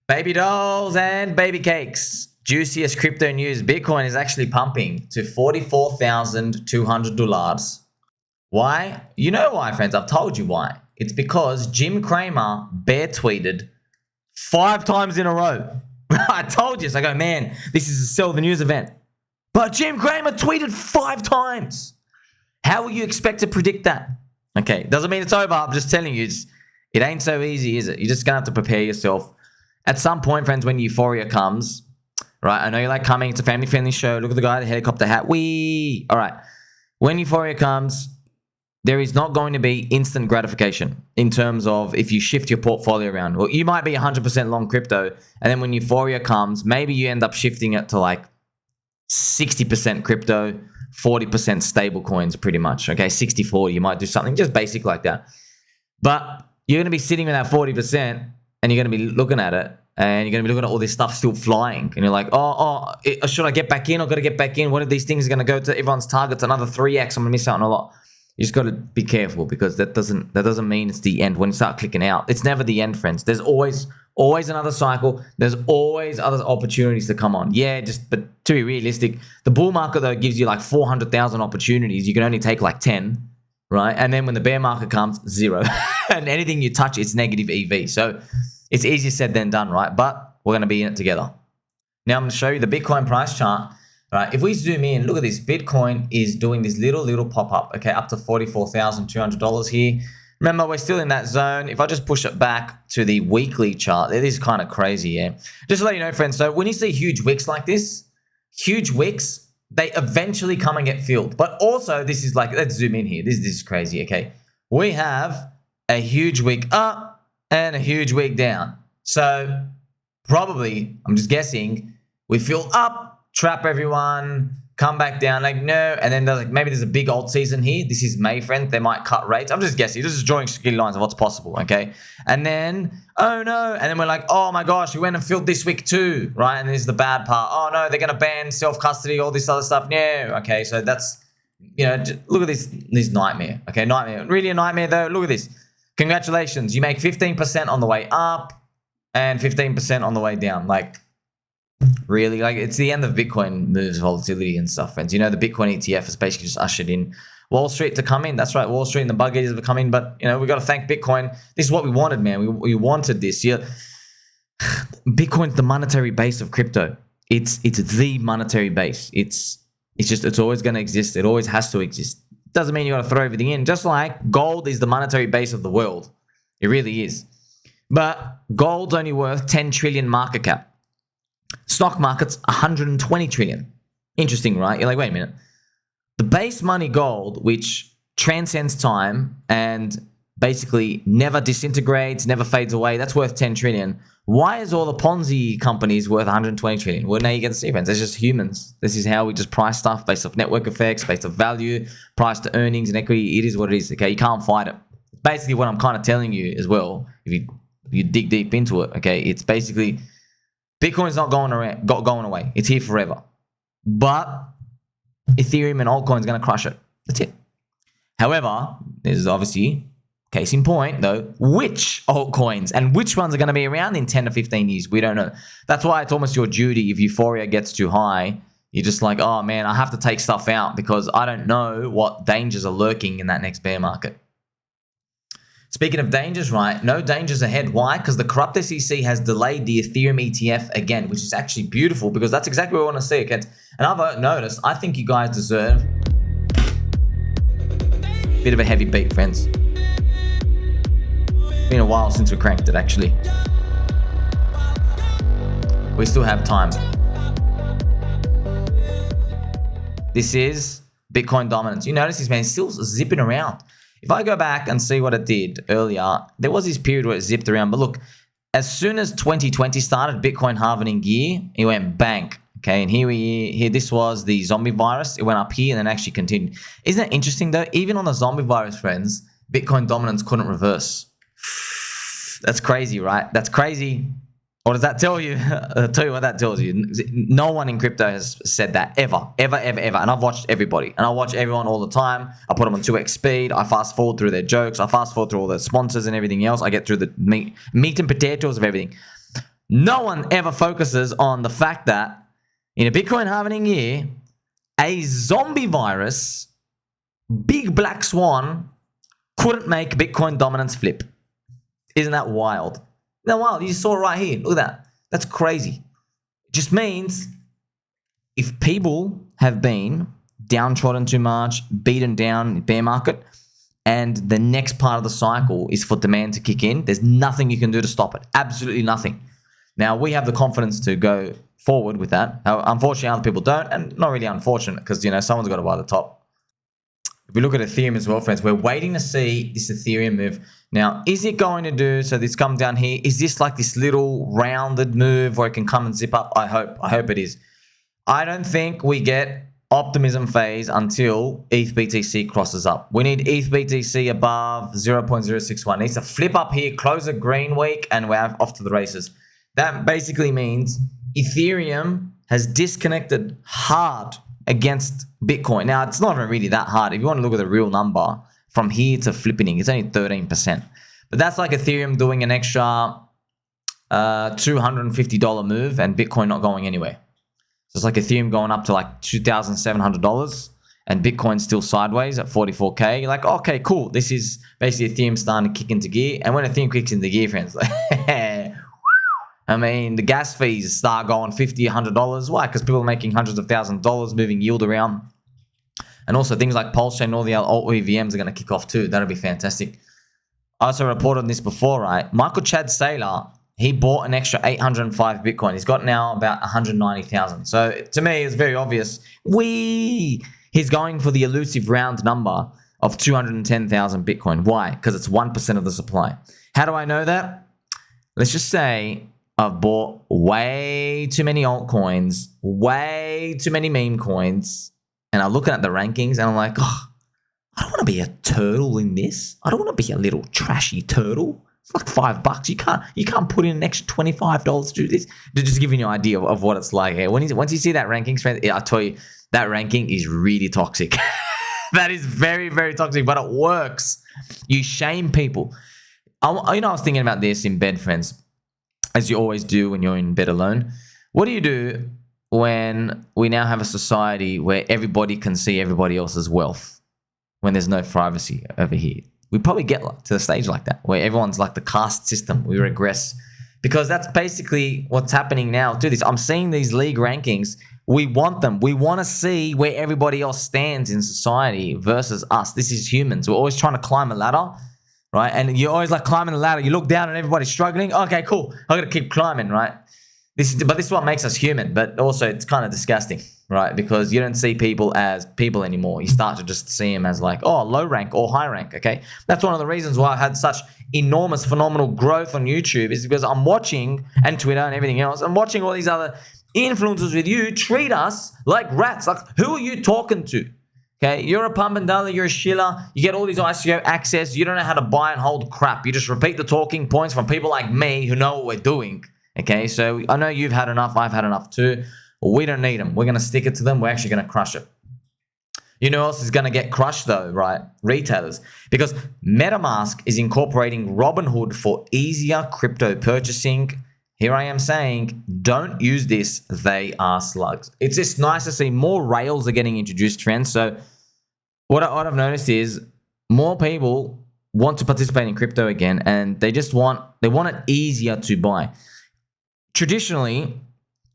Baby dolls and baby cakes. Juiciest crypto news. Bitcoin is actually pumping to $44,200. Why? You know why, friends. I've told you why. It's because Jim Cramer bear tweeted 5 times in a row. I told you. So I go, man, this is a sell the news event. But Jim Cramer tweeted 5 times. How will you expect to predict that? Okay, doesn't mean it's over. I'm just telling you, it ain't so easy, is it? You're just going to have to prepare yourself. At some point, friends, when euphoria comes, right? I know you like coming. It's a family-friendly show. Look at the guy, the helicopter hat. Whee! All right. When euphoria comes, there is not going to be instant gratification in terms of if you shift your portfolio around. Well, you might be 100% long crypto, and then when euphoria comes, maybe you end up shifting it to like 60% crypto, 40% stable coins, pretty much. Okay, 60-40. You might do something just basic like that. But you're going to be sitting with that 40%, and you're going to be looking at it, and you're going to be looking at all this stuff still flying, and you're like, should I get back in? I've got to get back in. What are these things going to go to everyone's targets? Another 3x. I'm going to miss out on a lot. You just got to be careful, because that doesn't mean it's the end when you start clicking out. It's never the end, friends. There's always another cycle. There's always other opportunities to come on. Yeah, but to be realistic, the bull market though gives you like 400,000 opportunities. You can only take like 10, right? And then when the bear market comes, 0. And anything you touch, it's negative EV. So it's easier said than done, right? But we're going to be in it together. Now I'm going to show you the Bitcoin price chart. Right, if we zoom in, look at this. Bitcoin is doing this little pop-up, okay, up to $44,200 here. Remember, we're still in that zone. If I just push it back to the weekly chart, it is kind of crazy, yeah? Just to let you know, friends, so when you see huge wicks like this, huge wicks, they eventually come and get filled. But also, this is like, let's zoom in here. This is crazy, okay? We have a huge wick up and a huge wick down. So probably, I'm just guessing, we fill up, trap everyone, come back down, like no, and then there's like maybe there's a big alt season here. This is May, friend. They might cut rates. I'm just guessing. This is drawing skinny lines of what's possible, okay? And then, oh no, and then we're like, oh my gosh, we went and filled this week too, right? And this is the bad part. Oh no, they're gonna ban self-custody, all this other stuff. No, okay, so that's, you know, look at this nightmare, okay? Nightmare, really a nightmare though. Look at this. Congratulations, you make 15% on the way up and 15% on the way down, like. Really, like it's the end of Bitcoin moves, volatility and stuff, friends. You know, the Bitcoin ETF has basically just ushered in Wall Street to come in. That's right, Wall Street and the bug eaters have come in. But you know, we got to thank Bitcoin. This is what we wanted, man. We wanted this. Yeah, Bitcoin's the monetary base of crypto. It's the monetary base. It's always going to exist. It always has to exist. Doesn't mean you got to throw everything in. Just like gold is the monetary base of the world, it really is. But gold's only worth 10 trillion market cap. Stock market's 120 trillion. Interesting, right? You're like, wait a minute. The base money gold, which transcends time and basically never disintegrates, never fades away, that's worth 10 trillion. Why is all the Ponzi companies worth 120 trillion? Well, now you get to see, friends. It's just humans. This is how we just price stuff based off network effects, based off value, price to earnings and equity. It is what it is, okay? You can't fight it. Basically, what I'm kind of telling you as well, if you dig deep into it, okay, it's basically Bitcoin's not going away. It's here forever. But Ethereum and altcoins are going to crush it. That's it. However, there's obviously, case in point, though, which altcoins and which ones are going to be around in 10 to 15 years. We don't know. That's why it's almost your duty. If euphoria gets too high, you're just like, oh, man, I have to take stuff out because I don't know what dangers are lurking in that next bear market. Speaking of dangers, right? No dangers ahead. Why? Because the corrupt SEC has delayed the Ethereum ETF again, which is actually beautiful because that's exactly what we want to see. Okay? Another notice, I think you guys deserve a bit of a heavy beat, friends. It's been a while since we cranked it, actually. We still have time. This is Bitcoin dominance. You notice this, man, it's still zipping around. If I go back and see what it did earlier, there was this period where it zipped around. But look, as soon as 2020 started, Bitcoin halving gear, it went bank. Okay, and here this was the zombie virus. It went up here and then actually continued. Isn't that interesting though? Even on the zombie virus, friends, Bitcoin dominance couldn't reverse. That's crazy, right? That's crazy. What does that tell you? I'll tell you what that tells you. No one in crypto has said that ever. And I've watched everybody. And I watch everyone all the time. I put them on 2x speed. I fast forward through their jokes. I fast forward through all their sponsors and everything else. I get through the meat and potatoes of everything. No one ever focuses on the fact that in a Bitcoin halving year, a zombie virus, big black swan, couldn't make Bitcoin dominance flip. Isn't that wild? Isn't that wild? You saw it right here. Look at that. That's crazy. It just means if people have been downtrodden too much, beaten down in the bear market, and the next part of the cycle is for demand to kick in, there's nothing you can do to stop it. Absolutely nothing. Now, we have the confidence to go forward with that. Unfortunately, other people don't, and not really unfortunate because, someone's got to buy the top. If we look at Ethereum as well, friends, we're waiting to see this Ethereum move. Now, is it going to do, so this come down here, is this like this little rounded move where it can come and zip up? I hope it is. I don't think we get optimism phase until ETH BTC crosses up. We need ETH BTC above 0.061. It needs to flip up here, close a green week, and we're off to the races. That basically means Ethereum has disconnected hard against Bitcoin. Now, it's not even really that hard. If you want to look at the real number, from here to flipping, it's only 13%. But that's like Ethereum doing an extra $250 move and Bitcoin not going anywhere. So it's like Ethereum going up to like $2,700 and Bitcoin still sideways at 44K. You're like, okay, cool. This is basically Ethereum starting to kick into gear. And when Ethereum kicks into gear, friends, I mean, the gas fees start going $50, $100. Why? Because people are making hundreds of thousands of dollars, moving yield around. And also things like PulseX and all the other alt EVMs are going to kick off too. That'll be fantastic. I also reported on this before, right? Michael Chad Saylor, he bought an extra 805 Bitcoin. He's got now about 190,000. So to me, it's very obvious. He's going for the elusive round number of 210,000 Bitcoin. Why? Because it's 1% of the supply. How do I know that? Let's just say I've bought way too many altcoins, way too many meme coins, and I'm looking at the rankings and I'm like, oh, I don't want to be a turtle in this. I don't want to be a little trashy turtle. It's like $5. You can't put in an extra $25 to do this. Just giving you an idea of what it's like here. Once you see that rankings, friends, I tell you, that ranking is really toxic. That is very, very toxic, but it works. You shame people. I was thinking about this in bed, friends, as you always do when you're in bed alone. What do you do when we now have a society where everybody can see everybody else's wealth, when there's no privacy over here? We probably get to the stage like that, where everyone's like the caste system. We regress. Because that's basically what's happening now. Do this. I'm seeing these league rankings. We want them. We want to see where everybody else stands in society versus us. This is humans. We're always trying to climb a ladder, right? And you're always like climbing the ladder. You look down and everybody's struggling. Okay, cool. I got to keep climbing, right? This is what makes us human. But also it's kind of disgusting, right? Because you don't see people as people anymore. You start to just see them as like, oh, low rank or high rank, okay? That's one of the reasons why I had such enormous, phenomenal growth on YouTube, is because I'm watching, and Twitter and everything else, I'm watching all these other influencers with you treat us like rats. Like, who are you talking to? Okay, you're a pump and dollar, you're a shiller, you get all these ICO access, you don't know how to buy and hold crap. You just repeat the talking points from people like me who know what we're doing. Okay, so I know you've had enough, I've had enough too. We don't need them. We're going to stick it to them. We're actually going to crush it. You know who else is going to get crushed though, right? Retailers. Because MetaMask is incorporating Robinhood for easier crypto purchasing. Here I am saying, don't use this. They are slugs. It's just nice to see more rails are getting introduced, friends. So what I've noticed is more people want to participate in crypto again, and they want it easier to buy. Traditionally,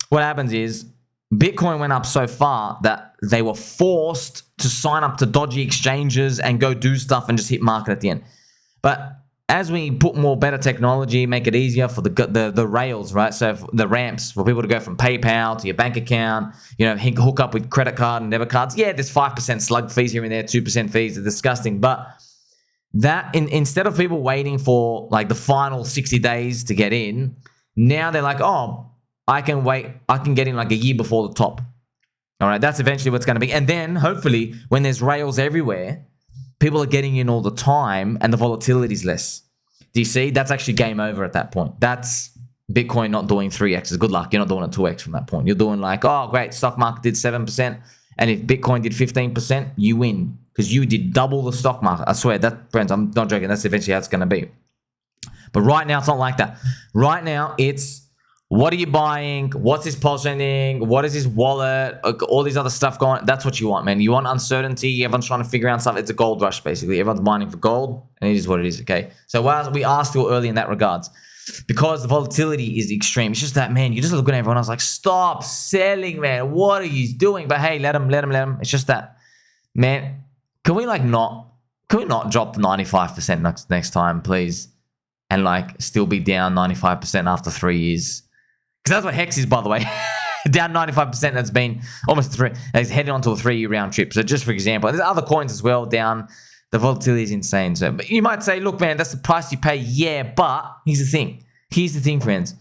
what happens is Bitcoin went up so far that they were forced to sign up to dodgy exchanges and go do stuff and just hit market at the end. But as we put more better technology, make it easier for the rails, right? So the ramps for people to go from PayPal to your bank account, hook up with credit card and debit cards. Yeah, there's 5% slug fees here and there, 2% fees. Are disgusting. But that instead of people waiting for like the final 60 days to get in, now they're like, oh, I can wait. I can get in like a year before the top. All right, that's eventually what's going to be. And then hopefully when there's rails everywhere, people are getting in all the time and the volatility is less. Do you see? That's actually game over at that point. That's Bitcoin not doing 3x. Good luck. You're not doing a 2x from that point. You're doing like, oh, great, stock market did 7%. And if Bitcoin did 15%, you win because you did double the stock market. I swear, that, friends, I'm not joking. That's eventually how it's going to be. But right now, it's not like that. Right now, it's What are you buying? What's this pulse trending? What is this wallet? All these other stuff going. That's what you want, man. You want uncertainty. Everyone's trying to figure out stuff. It's a gold rush, basically. Everyone's mining for gold, and it is what it is, okay? So we are still early in that regards. Because the volatility is extreme. It's just that, man, you just look at everyone else like, stop selling, man. What are you doing? But hey, let them. It's just that, man, can we not drop 95% next time, please? And like still be down 95% after 3 years. Because that's what Hex is, by the way. Down 95%. That's been almost it's heading onto a 3-year round trip. So just for example, there's other coins as well down. The volatility is insane. So, but you might say, look, man, that's the price you pay. Yeah, but here's the thing, friends.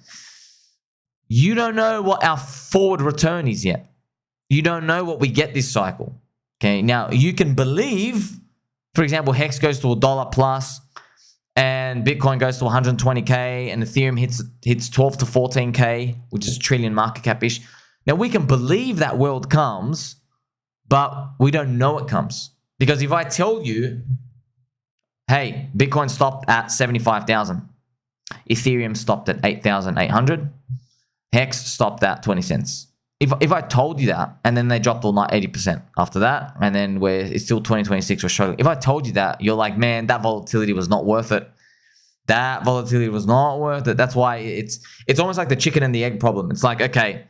You don't know what our forward return is yet. You don't know what we get this cycle. Okay, now you can believe, for example, Hex goes to $1 plus, and Bitcoin goes to 120K, and Ethereum hits 12 to 14K, which is a trillion market cap-ish. Now we can believe that world comes, but we don't know it comes. Because if I tell you, hey, Bitcoin stopped at 75,000, Ethereum stopped at 8,800, Hex stopped at 20 cents. If I told you that, and then they dropped all night 80% after that, and then it's still 2026, we're struggling. If I told you that, you're like, man, that volatility was not worth it. That volatility was not worth it. That's why it's almost like the chicken and the egg problem. It's like, okay,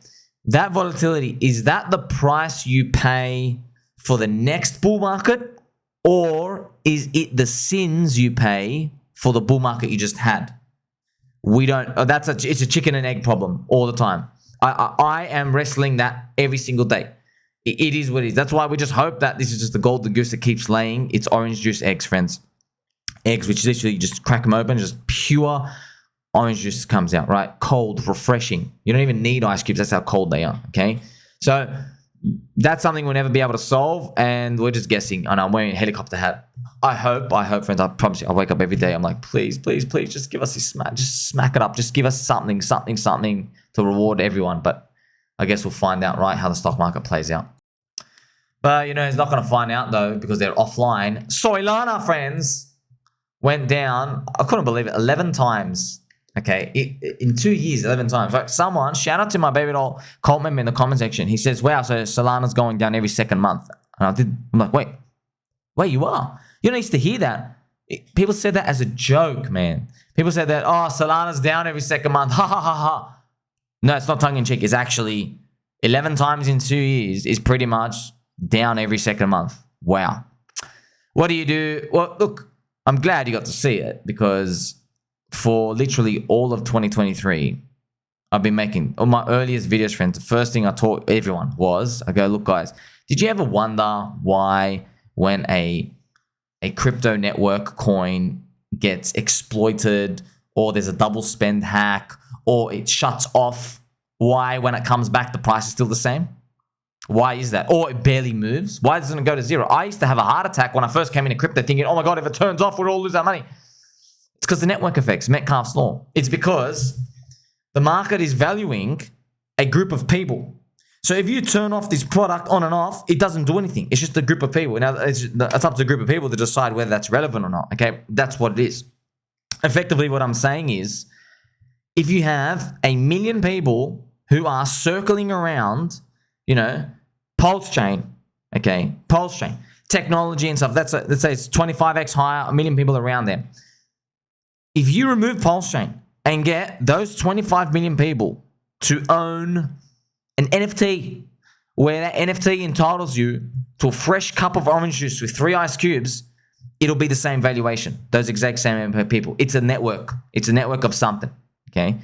that volatility, is that the price you pay for the next bull market, or is it the sins you pay for the bull market you just had? We don't. It's a chicken and egg problem all the time. I am wrestling that every single day. It is what it is. That's why we just hope that this is just the golden goose that keeps laying its orange juice eggs, friends. Eggs, which literally just crack them open, just pure orange juice comes out, right? Cold, refreshing. You don't even need ice cubes. That's how cold they are. Okay, so that's something we'll never be able to solve, and we're just guessing. And I'm wearing a helicopter hat. I hope, friends. I promise you, I wake up every day. I'm like, please, just give us this smack. Just smack it up. Just give us something to reward everyone. But I guess we'll find out, right, how the stock market plays out. But it's not going to find out though, because they're offline. Soylana, friends, went down. I couldn't believe it. 11 times. Okay, in 2 years, 11 times. Like someone, shout out to my baby doll cult member in the comment section. He says, wow, so Solana's going down every second month. And I'm like, wait, you are? You don't used to hear that. People said that as a joke, man. People said that, oh, Solana's down every second month. Ha, ha, ha, ha. No, it's not tongue-in-cheek. It's actually 11 times in 2 years is pretty much down every second month. Wow. What do you do? Well, look, I'm glad you got to see it, because for literally all of 2023, I've been making all my earliest videos, friends. The first thing I taught everyone was, I go, look, guys, did you ever wonder why when a crypto network coin gets exploited, or there's a double spend hack, or it shuts off, why when it comes back the price is still the same? Why is that? Or it barely moves? Why doesn't it go to zero? I used to have a heart attack when I first came into crypto thinking, oh my God, if it turns off, we'll all lose our money. It's because the network effects, Metcalfe's law. It's because the market is valuing a group of people. So if you turn off this product on and off, it doesn't do anything. It's just a group of people. Now, it's up to a group of people to decide whether that's relevant or not. Okay, that's what it is. Effectively, what I'm saying is, if you have 1 million people who are circling around, Pulse Chain, okay, Pulse Chain, technology and stuff, let's say it's 25x higher, 1 million people around there. If you remove Pulse Chain and get those 25 million people to own an NFT, where that NFT entitles you to a fresh cup of orange juice with 3 ice cubes, it'll be the same valuation. Those exact same people. It's a network. It's a network of something. Okay.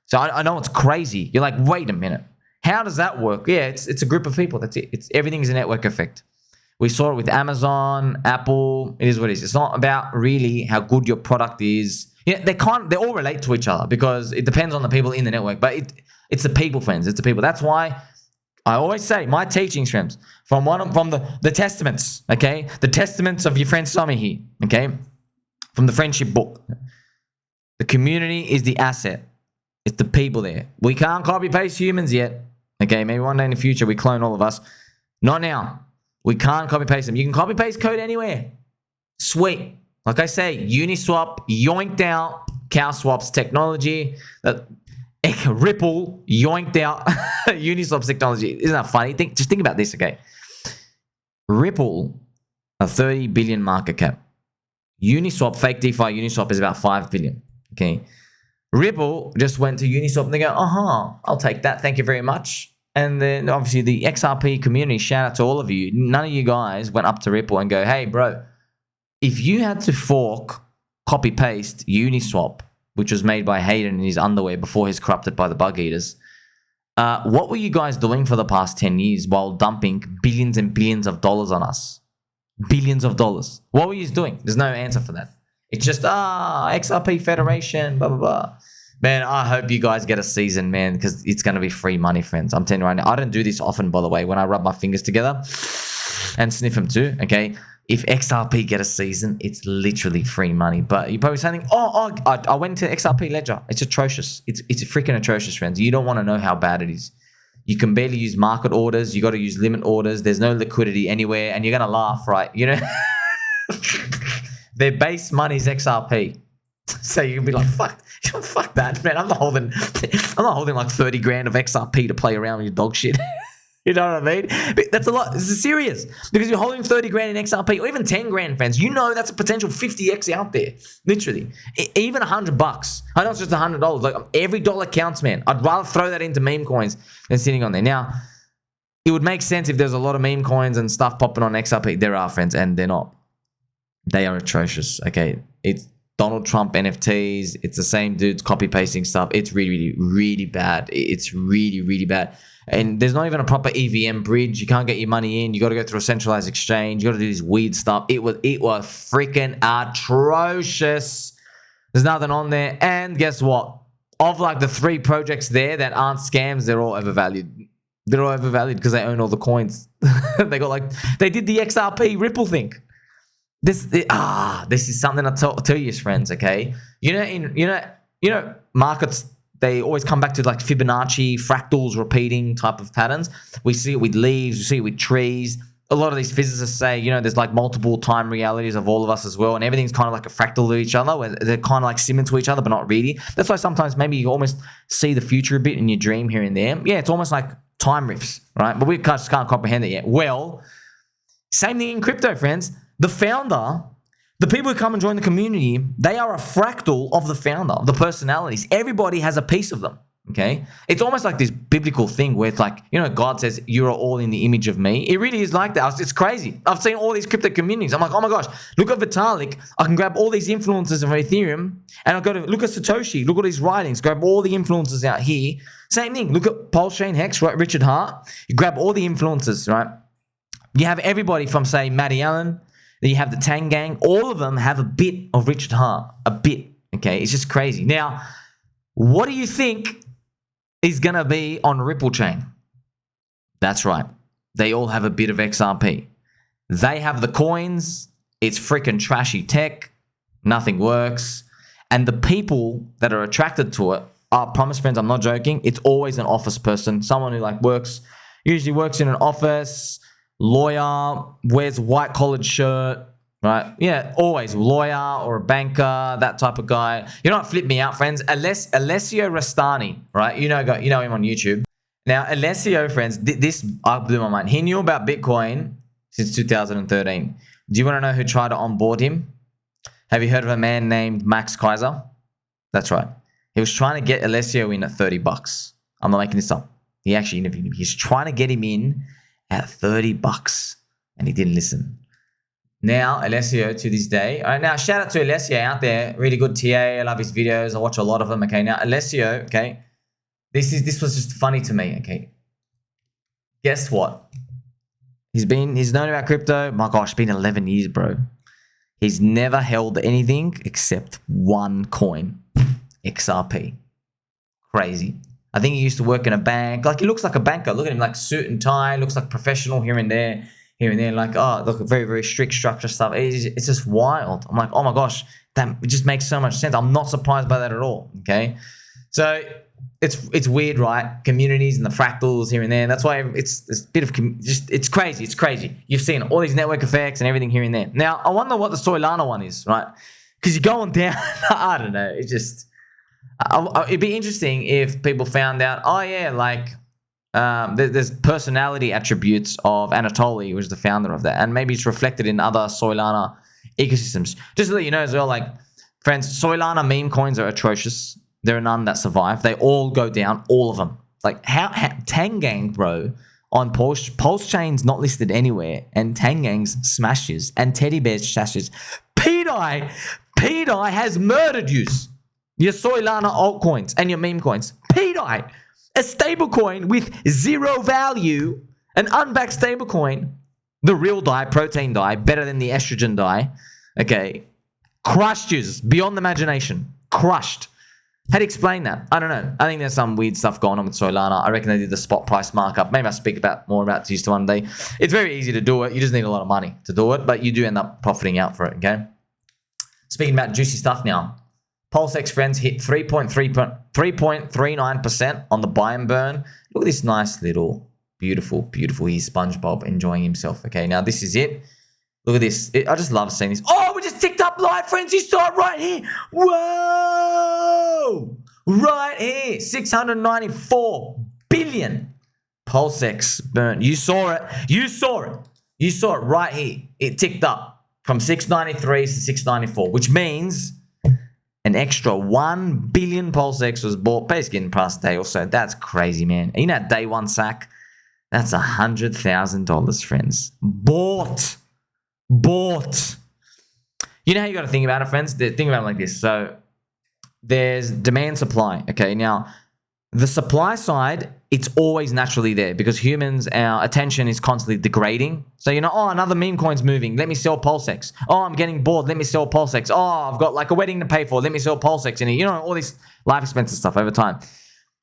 So I know it's crazy. You're like, wait a minute. How does that work? Yeah, it's a group of people. That's it. Everything is a network effect. We saw it with Amazon, Apple. It is what it is. It's not about really how good your product is. They all relate to each other, because it depends on the people in the network. But it's the people, friends. It's the people. That's why I always say my teachings, friends, from the testaments, okay? The testaments of your friend Sammy here, okay? From the friendship book. The community is the asset. It's the people there. We can't copy paste humans yet. Okay, maybe one day in the future we clone all of us. Not now. We can't copy paste them. You can copy paste code anywhere. Sweet. Like I say, Uniswap yoinked out CowSwap's technology. Ripple yoinked out Uniswap's technology. Isn't that funny? Just think about this, okay? Ripple, a 30 billion market cap. Uniswap, fake DeFi Uniswap is about 5 billion, okay? Ripple just went to Uniswap and they go, I'll take that. Thank you very much. And then obviously the XRP community, shout out to all of you. None of you guys went up to Ripple and go, hey, bro, if you had to fork, copy paste Uniswap, which was made by Hayden in his underwear before he's corrupted by the bug eaters, what were you guys doing for the past 10 years while dumping billions and billions of dollars on us? Billions of dollars. What were you doing? There's no answer for that. It's just, XRP Federation, blah, blah, blah. Man, I hope you guys get a season, man, because it's going to be free money, friends. I'm telling you right now. I don't do this often, by the way, when I rub my fingers together and sniff them too, okay? If XRP get a season, it's literally free money. But you're probably saying, I went to XRP Ledger. It's atrocious. It's freaking atrocious, friends. You don't want to know how bad it is. You can barely use market orders. You got to use limit orders. There's no liquidity anywhere. And you're going to laugh, right? You know, their base money is XRP. So you can be like, fuck that, man. I'm not holding like 30 grand of XRP to play around with your dog shit. You know what I mean? But that's a lot. This is serious. Because you're holding 30 grand in XRP or even 10 grand, fans. You know that's a potential 50x out there. Literally. Even $100. I know it's just $100. Like every dollar counts, man. I'd rather throw that into meme coins than sitting on there. Now, it would make sense if there's a lot of meme coins and stuff popping on XRP. There are, friends, and they're not. They are atrocious. Okay. It's Donald Trump NFTs. It's the same dudes copy pasting stuff. It's really, really, really bad. It's really, really bad. And there's not even a proper EVM bridge. You can't get your money in. You got to go through a centralized exchange. You got to do this weird stuff. It was freaking atrocious. There's nothing on there. And guess what? Of like the 3 projects there that aren't scams, they're all overvalued. They're all overvalued because they own all the coins. They did the XRP Ripple thing. This is something I tell you, friends. Okay, you know, markets, they always come back to like Fibonacci, fractals, repeating type of patterns. We see it with leaves, we see it with trees. A lot of these physicists say, you know, there's like multiple time realities of all of us as well, and everything's kind of like a fractal to each other, where they're kind of like similar to each other, but not really. That's why sometimes maybe you almost see the future a bit in your dream here and there. Yeah, it's almost like time rifts, right? But we just can't comprehend it yet. Well, same thing in crypto, friends. The founder, the people who come and join the community, they are a fractal of the founder, the personalities. Everybody has a piece of them, okay? It's almost like this biblical thing where it's like, you know, God says, you're all in the image of me. It really is like that. It's crazy. I've seen all these crypto communities. I'm like, oh my gosh, look at Vitalik. I can grab all these influences of Ethereum and I'll go to, look at Satoshi. Look at his writings. Grab all the influences out here. Same thing. Look at Pulse Hex, right? Richard Hart. You grab all the influences, right? You have everybody from, say, Matty Allen. Then you have the Tang Gang. All of them have a bit of Richard Hart. A bit. Okay? It's just crazy. Now, what do you think is going to be on Ripple Chain? That's right. They all have a bit of XRP. They have the coins. It's freaking trashy tech. Nothing works. And the people that are attracted to it, I promise, friends, I'm not joking. It's always an office person. Someone who like usually works in an office, lawyer, wears white collared shirt, right? Yeah, always lawyer or a banker, that type of guy. You know what flipped me out, friends? Alessio Rastani, right? You know him on YouTube. Now, Alessio, friends, this blew my mind. He knew about Bitcoin since 2013. Do you want to know who tried to onboard him? Have you heard of a man named Max Keiser? That's right. He was trying to get Alessio in at $30. I'm not making this up. He actually interviewed him. He's trying to get him in at $30, and he didn't listen. Now, Alessio, to this day, all right, now shout out to Alessio out there, really good TA. I love his videos. I watch a lot of them. Okay, now Alessio, okay, this was just funny to me. Okay, guess what? He's known about crypto. My gosh, it's been 11 years, bro. He's never held anything except one coin, XRP. Crazy. I think he used to work in a bank. Like, he looks like a banker. Look at him, like suit and tie. Looks like professional here and there. Like, oh, look, very, very strict structure stuff. It's just wild. I'm like, oh my gosh, that just makes so much sense. I'm not surprised by that at all, okay? So it's weird, right? Communities and the fractals here and there. That's why it's a bit of, it's crazy. It's crazy. You've seen all these network effects and everything here and there. Now, I wonder what the Soylana one is, right? Because you're going down. I don't know. It's just... It'd be interesting if people found out, oh yeah, like there's personality attributes of Anatoly, who's the founder of that, and maybe it's reflected in other Soylana ecosystems. Just to let you know as well, like, friends, Soylana meme coins are atrocious. There are none that survive. They all go down, all of them. Like, how Tangang, bro, on Pulse Chain's not listed anywhere, and Tangang's smashes, and Teddy Bear's smashes. pDAI has murdered you. Your Soylana altcoins and your meme coins. pDAI, a stablecoin with zero value, an unbacked stablecoin, the real DAI, protein DAI, better than the estrogen DAI. Okay, crushed you beyond imagination. Crushed. How do you explain that? I don't know. I think there's some weird stuff going on with Soylana. I reckon they did the spot price markup. Maybe I'll speak more about this one day. It's very easy to do it. You just need a lot of money to do it, but you do end up profiting out for it, okay? Speaking about juicy stuff now. PulseX, friends, hit 3.39% on the buy and burn. Look at this nice little, beautiful, he's SpongeBob enjoying himself, okay? Now, this is it. Look at this. I just love seeing this. Oh, we just ticked up live, friends. You saw it right here. Whoa! Right here. 694 billion. PulseX burn. You saw it. You saw it. You saw it right here. It ticked up from 693 to 694, which means an extra 1 billion PulseX was bought basically in the past day or so. That's crazy, man. You know that day one sack? That's $100,000, friends. Bought. You know how you got to think about it, friends? Think about it like this. So there's demand supply. Okay, now the supply side, it's always naturally there because humans, our attention is constantly degrading. So, you know, oh, another meme coin's moving. Let me sell PulseX. Oh, I'm getting bored. Let me sell PulseX. Oh, I've got like a wedding to pay for. Let me sell PulseX. And, you know, all this life expenses stuff over time.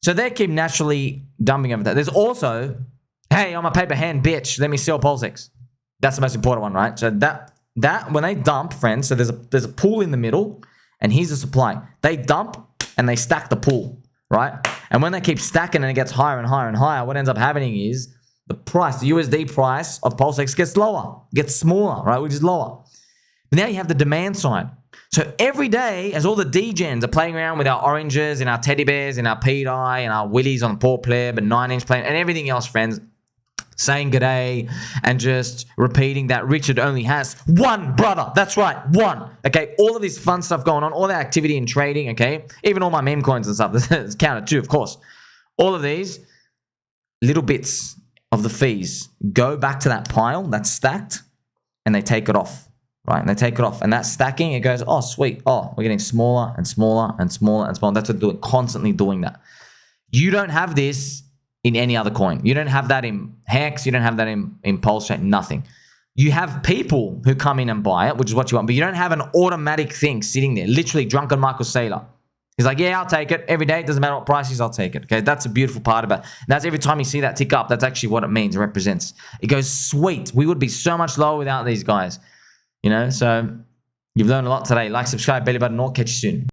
So they keep naturally dumping over that. There's also, hey, I'm a paper hand bitch. Let me sell PulseX. That's the most important one, right? So that when they dump, friends, so there's a pool in the middle, and here's the supply. They dump and they stack the pool, right? And when they keep stacking and it gets higher and higher and higher, what ends up happening is the price, the USD price of PulseX gets lower, gets smaller, right? Which is lower. But now you have the demand side. So every day, as all the degens are playing around with our oranges and our teddy bears and our pDAI and our willies on Paw Pleb and 9-inch plane and everything else, friends, saying g'day and just repeating that Richard only has one brother. That's right, one. Okay, all of this fun stuff going on, all the activity in trading, okay? Even all my meme coins and stuff, that's counted too, of course. All of these little bits of the fees go back to that pile that's stacked and they take it off, right? And they take it off. And that stacking, it goes, oh, sweet. Oh, we're getting smaller and smaller and smaller and smaller. That's what doing, constantly doing that. You don't have this in any other coin. You don't have that in Hex. You don't have that in Pulse Chain. Nothing. You have people who come in and buy it, which is what you want, but you don't have an automatic thing sitting there. Literally, drunken Michael Saylor. He's like, yeah, I'll take it. Every day, it doesn't matter what price is, I'll take it. Okay, that's a beautiful part about it. That's every time you see that tick up, that's actually what it means, it represents. It goes, sweet. We would be so much lower without these guys. You know, so you've learned a lot today. Like, subscribe, belly button, or catch you soon.